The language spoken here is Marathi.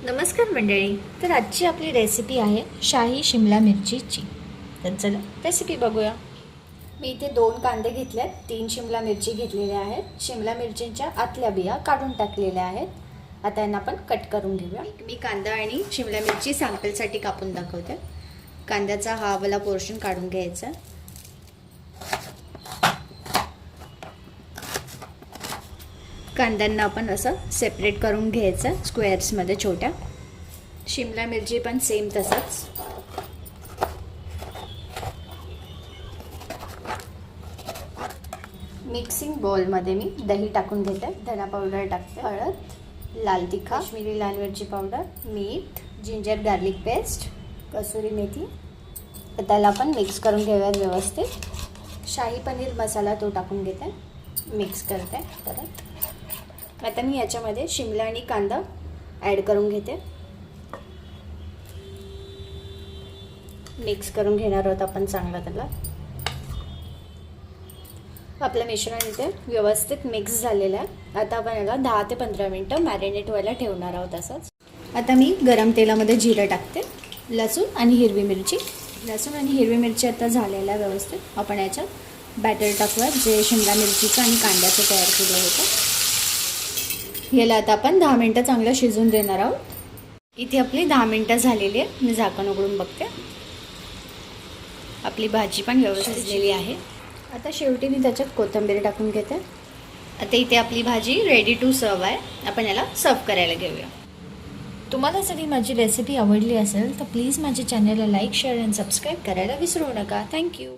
नमस्कार मंडळी. तर आजची आपली रेसिपी आहे शाही शिमला मिरचीची. तर चला रेसिपी बघूया. मी इथे 2 कांदे घेतलेत, 3 शिमला मिरची घेतलेल्या आहेत. शिमला मिरचींच्या आतल्या बिया काढून टाकलेल्या आहेत. आता यांना आपण कट करून घेऊया. मी कांदा आणि शिमला मिरची सॅम्पलसाठी कापून दाखवते. कांद्याचा हा वाला पोर्शन काढून घ्यायचा. कांद्यांना आपण असं सेपरेट करून घ्यायचं स्क्वेअर्समध्ये छोट्या. शिमला मिरची पण सेम तसंच. मिक्सिंग बाउलमध्ये मी दही टाकून घेते, धना पावडर टाकते, हळद, लाल तिखट, काश्मीरी लाल मिरची पावडर, मीठ, ginger garlic paste, kasuri methi. त्याला आपण मिक्स करून घेऊयात व्यवस्थित. शाही पनीर मसाला तो टाकून घेते, मिक्स करते परत. आता मी याच्यामध्ये शिमला आणि कांदा ॲड करून घेते. मिक्स करून घेणार आहोत आपण चांगला त्याला. आपलं मिश्रण इथे व्यवस्थित मिक्स झालेलं आहे. आता आपण याला 10 ते 15 मिनटं मॅरिनेट व्हायला ठेवणार आहोत असंच. आता मी गरम तेलामध्ये जिरं टाकते, लसूण आणि हिरवी मिरची. लसूण आणि हिरवी मिरची आता झालेल्या व्यवस्थित. आपण याच्यात बॅटर टाकूया जे शिमला मिरचीचं आणि कांद्याचं तयार केलं होतं. याला आता आपण 10 मिनटं चांगलं शिजून देणार आहोत. इथे आपली 10 मिनटं झालेली आहे. मी झाकण उघडून बघते. आपली भाजी पण व्यवस्थित शिजलेली आहे. आता शेवटी मी त्याच्यात कोथिंबीर टाकून घेते. आता इथे आपली भाजी रेडी टू सर्व आहे. आपण याला सर्व करायला घेऊया. तुम्हाला जर ही माझी रेसिपी आवडली असेल तर प्लीज माझ्या चॅनलला लाईक, शेअर आणि सबस्क्राईब करायला विसरू नका. थँक्यू.